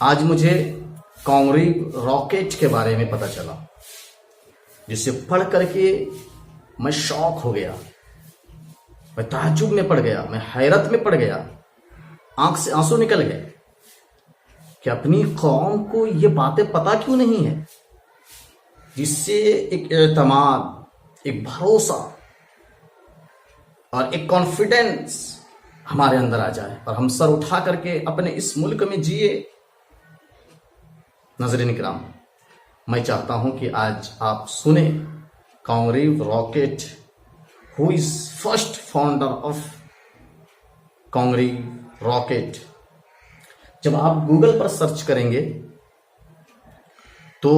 आज मुझे कांगरीव रॉकेट के बारे में पता चला, जिसे पढ़ करके मैं शॉक हो गया, मैं ताज्जुब में पड़ गया, मैं हैरत में पड़ गया, आंख से आंसू निकल गए कि अपनी कौम को ये बातें पता क्यों नहीं है, जिससे एक एतमाद, एक भरोसा और एक कॉन्फिडेंस हमारे अंदर आ जाए और हम सर उठा करके अपने इस मुल्क में जिए। नजरीन इकराम, मैं चाहता हूं कि आज आप सुने Congreve rocket, who is first founder of Congreve rocket. जब आप गूगल पर सर्च करेंगे तो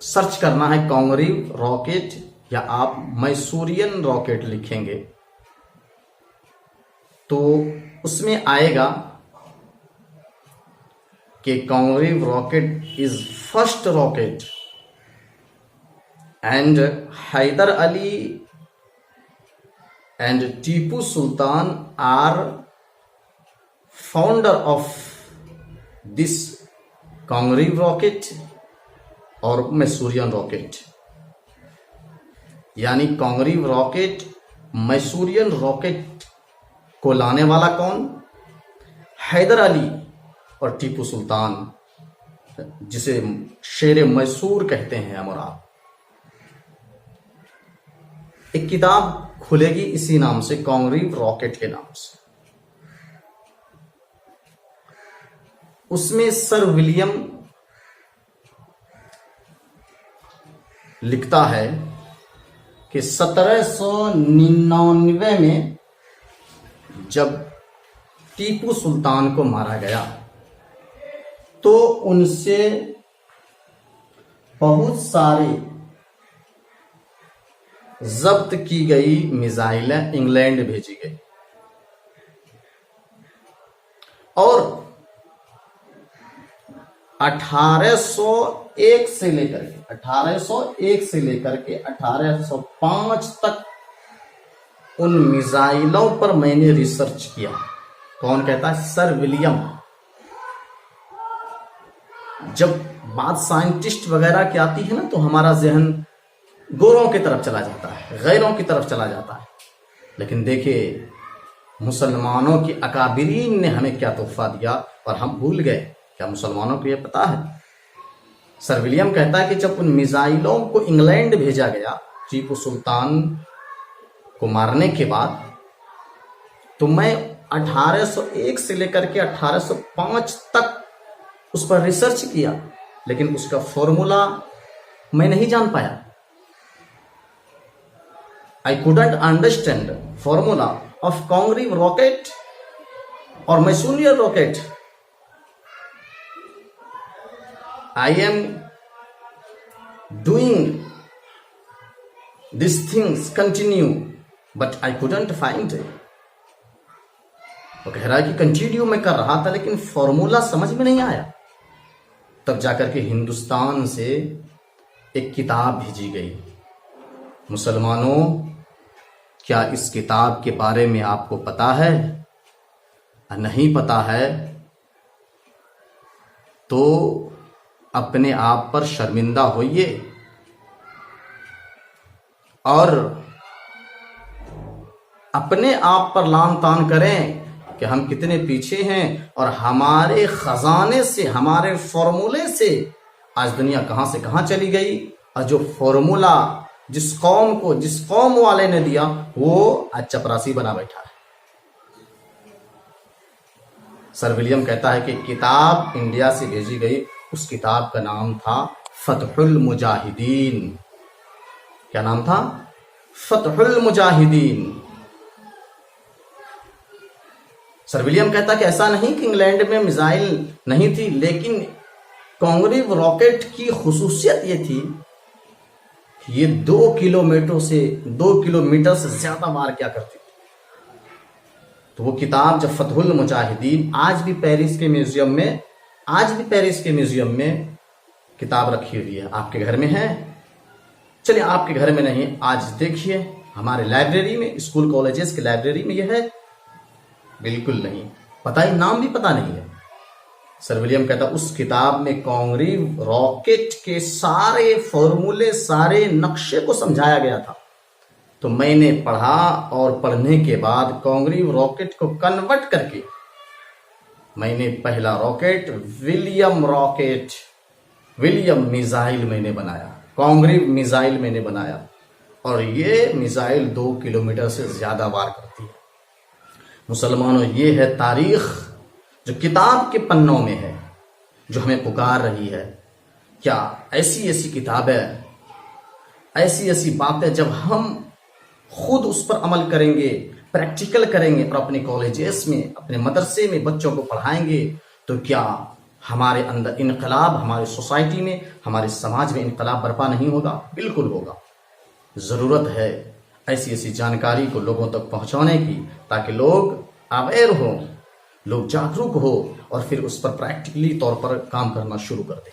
सर्च करना है कांगरीव रॉकेट, या आप मैसूरियन रॉकेट लिखेंगे तो उसमें आएगा कि Congreve rocket is first rocket and Hyder Ali and Tipu Sultan are founder of this Congreve rocket और मैसूरियन रॉकेट। यानी कांगरीव रॉकेट, मैसूरियन रॉकेट को लाने वाला कौन? हैदर अली और टीपू सुल्तान, जिसे शेर मैसूर कहते हैं हम और आप। एक किताब खुलेगी इसी नाम से, कांगरीव रॉकेट के नाम से। उसमें सर विलियम लिखता है कि 1799 में जब टीपू सुल्तान को मारा गया तो उनसे बहुत सारी जब्त की गई मिसाइलें इंग्लैंड भेजी गई और 1801 से लेकर के 1805 तक उन मिसाइलों पर मैंने रिसर्च किया। कौन कहता है? Sir William. जब बात साइंटिस्ट वगैरह की आती है ना तो हमारा जहन गोरों की तरफ चला जाता है, गैरों की तरफ चला जाता है, लेकिन देखिए मुसलमानों की अकाबिरीन ने हमें क्या तोहफा दिया और हम भूल गए। क्या मुसलमानों को यह पता है? सर विलियम कहता है कि जब उन मिसाइलों को इंग्लैंड भेजा गया टीपू सुल्तान को मारने के बाद, तो मैं 1801 से लेकर के 1805 तक उस पर रिसर्च किया, लेकिन उसका फॉर्मूला मैं नहीं जान पाया। I couldn't understand formula of Congreve rocket और Mysorean rocket. I am doing these things continue, but I couldn't find it. वो कह रहा है कि कंटिन्यू मैं कर रहा था लेकिन फॉर्मूला समझ में नहीं आया। तब जाकर के हिंदुस्तान से एक किताब भेजी गई। मुसलमानों, क्या इस किताब के बारे में आपको पता है? नहीं पता है तो अपने आप पर शर्मिंदा होइए और अपने आप पर लान तान करें कि हम कितने पीछे हैं और हमारे खजाने से, हमारे फॉर्मूले से आज दुनिया कहां से कहां चली गई। और जो फॉर्मूला जिस कौम वाले ने दिया वो आज चपरासी बना बैठा है। सर विलियम कहता है कि किताब इंडिया से भेजी गई, उस किताब का नाम था फतहुल मुजाहिदीन। क्या नाम था? फतहुल मुजाहिदीन। सर विलियम कहता कि ऐसा नहीं कि इंग्लैंड में मिसाइल नहीं थी, लेकिन कांगरीव रॉकेट की खुसूसियत ये थी कि ये 2 किलोमीटर से ज्यादा मार क्या करती थी। तो वो किताब जब फतहुल मुजाहिदीन, आज भी पेरिस के म्यूजियम में किताब रखी हुई है। आपके घर में है? चलिए, आपके घर में नहीं, आज देखिए हमारे लाइब्रेरी में, स्कूल कॉलेजेस की लाइब्रेरी में यह है। बिल्कुल नहीं, पता ही, नाम भी पता नहीं है। सर विलियम कहता उस किताब में कॉन्ग्रीव रॉकेट के सारे फॉर्मूले, सारे नक्शे को समझाया गया था। तो मैंने पढ़ा और पढ़ने के बाद कॉन्ग्रीव रॉकेट को कन्वर्ट करके मैंने पहला रॉकेट विलियम मिसाइल मैंने बनाया, कॉन्ग्रीव मिसाइल मैंने बनाया, और ये मिसाइल 2 किलोमीटर से ज्यादा वार करती है। मुसलमानों, ये है तारीख जो किताब के पन्नों में है, जो हमें पुकार रही है। क्या ऐसी ऐसी किताबें, ऐसी ऐसी बातें जब हम खुद उस पर अमल करेंगे, प्रैक्टिकल करेंगे और अपने कॉलेजेस में, अपने मदरसे में बच्चों को पढ़ाएंगे, तो क्या हमारे अंदर इनकलाब, हमारी सोसाइटी में, हमारे समाज में इनकलाब बर्पा नहीं होगा? बिल्कुल होगा। जरूरत है ऐसी ऐसी जानकारी को लोगों तक पहुंचाने की, ताकि लोग अवेयर हो, लोग जागरूक हो और फिर उस पर प्रैक्टिकली तौर पर काम करना शुरू कर दें।